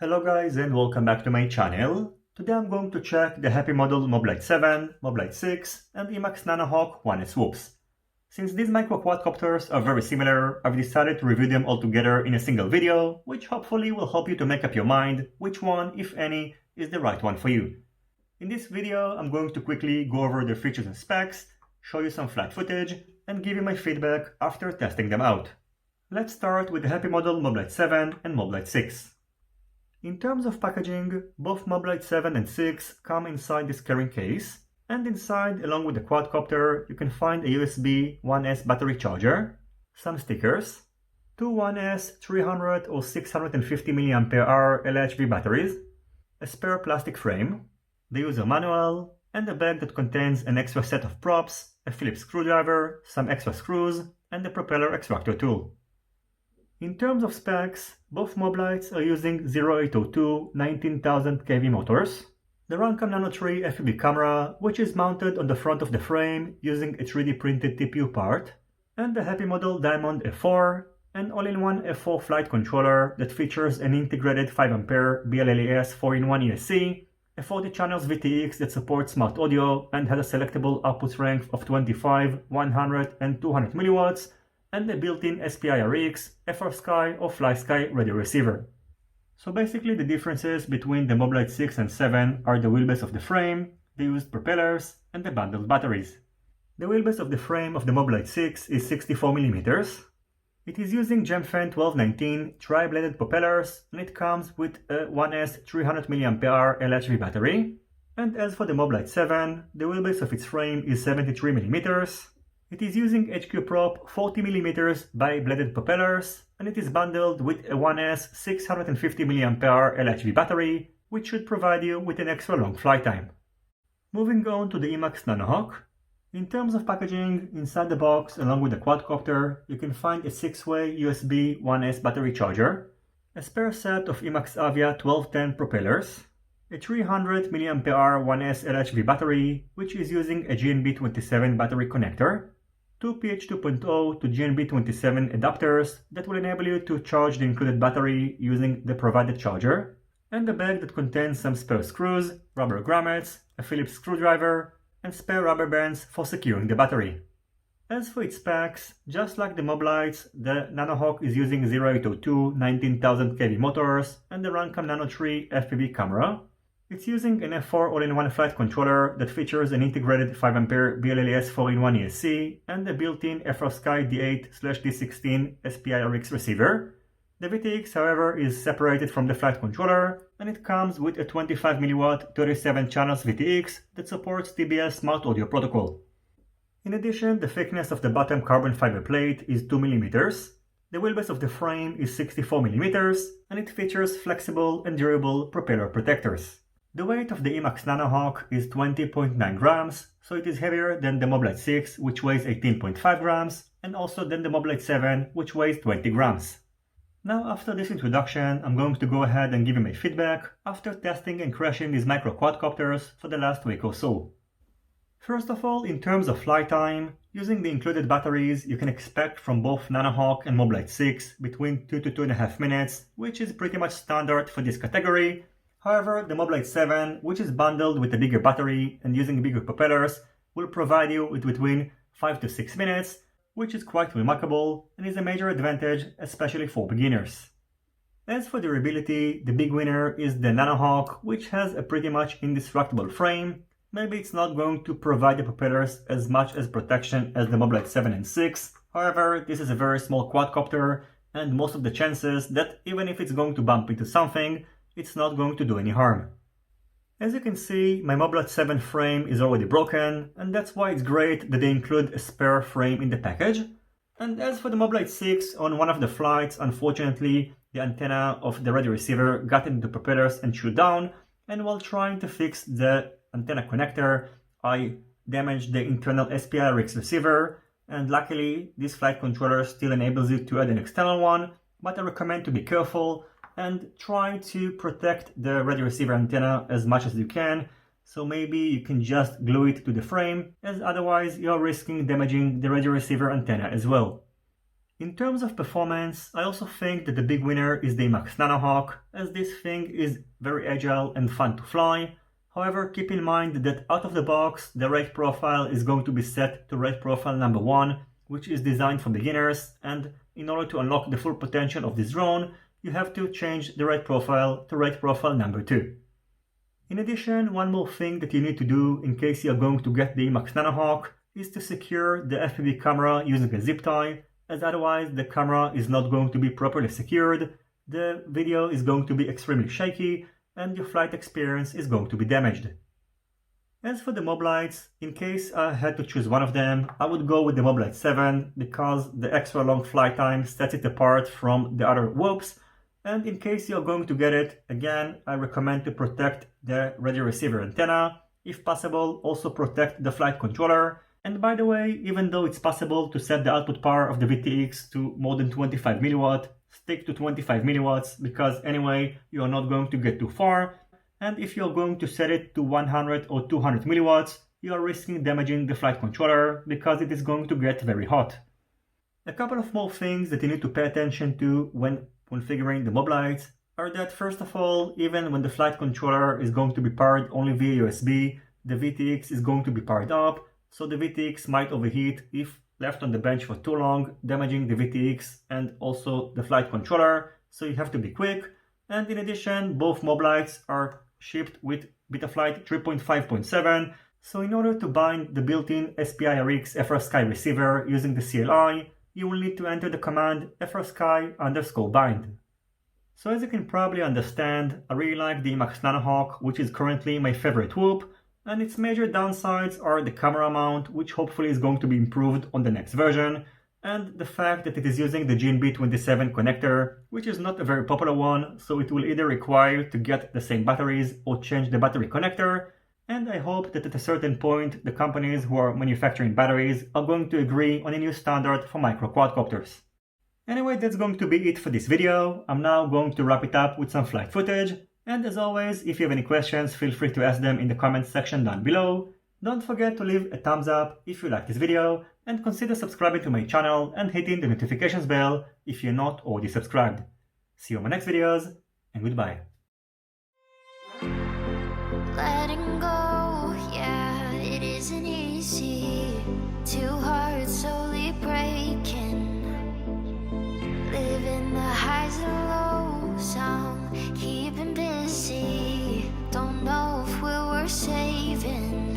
Hello guys and welcome back to my channel. Today I'm going to check the Happymodel Moblite 7, Moblite 6 and Emax NanoHawk 1S whoops. Since these micro quadcopters are very similar, I've decided to review them all together in a single video, which hopefully will help you to make up your mind which one, if any, is the right one for you. In this video, I'm going to quickly go over their features and specs, show you some flight footage, and give you my feedback after testing them out. Let's start with the Happymodel Moblite 7 and Moblite 6. In terms of packaging, both Moblite 7 and 6 come inside this carrying case, and inside, along with the quadcopter, you can find a USB 1S battery charger, some stickers, two 1S 300 or 650 mAh LIHV batteries, a spare plastic frame, the user manual, and a bag that contains an extra set of props, a Phillips screwdriver, some extra screws, and a propeller extractor tool. In terms of specs, both Moblites are using 0802 19,000 kV motors, the Runcam Nano 3 FPV camera, which is mounted on the front of the frame using a 3D printed TPU part, and the Happymodel Diamond F4, an all-in-one F4 flight controller that features an integrated 5A BLLES 4-in-1 ESC, a 40 channels VTX that supports SmartAudio and has a selectable output strength of 25, 100 and 200 mW, and a built-in SPI-RX, a Frsky or FlySky radio receiver. So basically the differences between the Moblite 6 and 7 are the wheelbase of the frame, the used propellers, and the bundled batteries. The wheelbase of the frame of the Moblite 6 is 64mm. It is using Gemfen 1219 tri-bladed propellers, and it comes with a 1S 300 mAh LIHV battery. And as for the Moblite 7, the wheelbase of its frame is 73mm. It is using HQ Prop 40mm bi-bladed propellers, and it is bundled with a 1S 650 mAh LIHV battery, which should provide you with an extra long flight time. Moving on to the Emax NanoHawk. In terms of packaging, inside the box along with the quadcopter, you can find a 6-way USB 1S battery charger, a spare set of Emax Avia 1210 propellers, a 300 mAh 1S LIHV battery, which is using a GNB27 battery connector, two PH2.0 to GNB27 adapters that will enable you to charge the included battery using the provided charger, and a bag that contains some spare screws, rubber grommets, a Phillips screwdriver, and spare rubber bands for securing the battery. As for its specs, just like the Moblites, the NanoHawk is using 0802 19,000 kV motors and the Runcam Nano 3 FPV camera. It's using an F4 all-in-one flight controller that features an integrated 5A BLLES 4-in-1 ESC and a built-in Frsky D8/D16 SPI-RX receiver. The VTX, however, is separated from the flight controller, and it comes with a 25mW 37 channels VTX that supports TBS SmartAudio protocol. In addition, the thickness of the bottom carbon fiber plate is 2mm. The wheelbase of the frame is 64mm, and it features flexible and durable propeller protectors. The weight of the Emax NanoHawk is 20.9 grams, so it is heavier than the Moblite 6, which weighs 18.5 grams, and also than the Moblite 7, which weighs 20 grams. Now, after this introduction, I'm going to go ahead and give you my feedback after testing and crashing these micro quadcopters for the last week or so. First of all, in terms of flight time, using the included batteries, you can expect from both NanoHawk and Moblite 6 between 2 to 2.5 minutes, which is pretty much standard for this category. However, the Moblite 7, which is bundled with a bigger battery and using bigger propellers, will provide you with between 5 to 6 minutes, which is quite remarkable and is a major advantage, especially for beginners. As for durability, the big winner is the NanoHawk, which has a pretty much indestructible frame. Maybe it's not going to provide the propellers as much as protection as the Moblite 7 and 6, however, this is a very small quadcopter, and most of the chances that even if it's going to bump into something, it's not going to do any harm. As you can see, my Moblite 7 frame is already broken, and that's why it's great that they include a spare frame in the package. And as for the Moblite 6, on one of the flights, unfortunately, the antenna of the radio receiver got into the propellers and chewed down, and while trying to fix the antenna connector, I damaged the internal SPI-RX receiver, and luckily this flight controller still enables you to add an external one, but I recommend to be careful and try to protect the radio receiver antenna as much as you can, so maybe you can just glue it to the frame, as otherwise you're risking damaging the radio receiver antenna as well. In terms of performance, I also think that the big winner is the Emax NanoHawk, as this thing is very agile and fun to fly. However, keep in mind that out of the box, the rate profile is going to be set to rate profile number 1, which is designed for beginners, and in order to unlock the full potential of this drone, you have to change the rate profile to rate profile number 2. In addition, one more thing that you need to do in case you are going to get the Emax NanoHawk is to secure the FPV camera using a zip tie, as otherwise the camera is not going to be properly secured, the video is going to be extremely shaky, and your flight experience is going to be damaged. As for the Moblites, in case I had to choose one of them, I would go with the Moblite 7 because the extra long flight time sets it apart from the other whoops, and in case you're going to get it, again, I recommend to protect the radio receiver antenna. If possible, also protect the flight controller. And by the way, even though it's possible to set the output power of the VTX to more than 25 milliwatt, stick to 25 milliwatts because anyway, you are not going to get too far. And if you're going to set it to 100 or 200 milliwatts, you are risking damaging the flight controller because it is going to get very hot. A couple of more things that you need to pay attention to when configuring the Moblites are that, first of all, even when the flight controller is going to be powered only via USB, the VTX is going to be powered up, so the VTX might overheat if left on the bench for too long, damaging the VTX and also the flight controller, so you have to be quick. And in addition, both Moblites are shipped with Betaflight 3.5.7, so in order to bind the built-in SPI-RX Frsky receiver using the CLI, you will need to enter the command frsky_bind. So as you can probably understand, I really like the Emax NanoHawk, which is currently my favorite whoop, and its major downsides are the camera mount, which hopefully is going to be improved on the next version, and the fact that it is using the GNB27 connector, which is not a very popular one, so it will either require to get the same batteries or change the battery connector, and I hope that at a certain point the companies who are manufacturing batteries are going to agree on a new standard for micro quadcopters. Anyway, that's going to be it for this video. I'm now going to wrap it up with some flight footage, and as always, if you have any questions, feel free to ask them in the comments section down below. Don't forget to leave a thumbs up if you like this video, and consider subscribing to my channel and hitting the notifications bell if you're not already subscribed. See you on my next videos, and goodbye. Letting go, yeah, it isn't easy. Two hearts slowly breaking. Living the highs and lows, I'm keeping busy. Don't know if we're worth saving.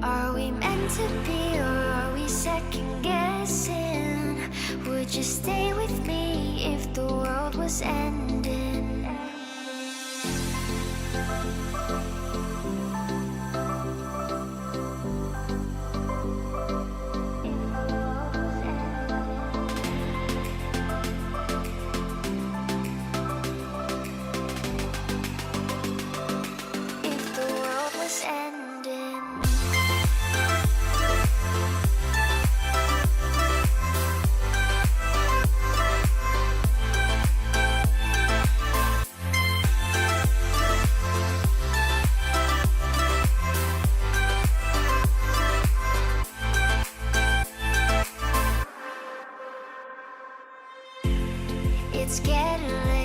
Are we meant to be, or are we second guessing? Would you stay with me if the world was ending? It's getting late.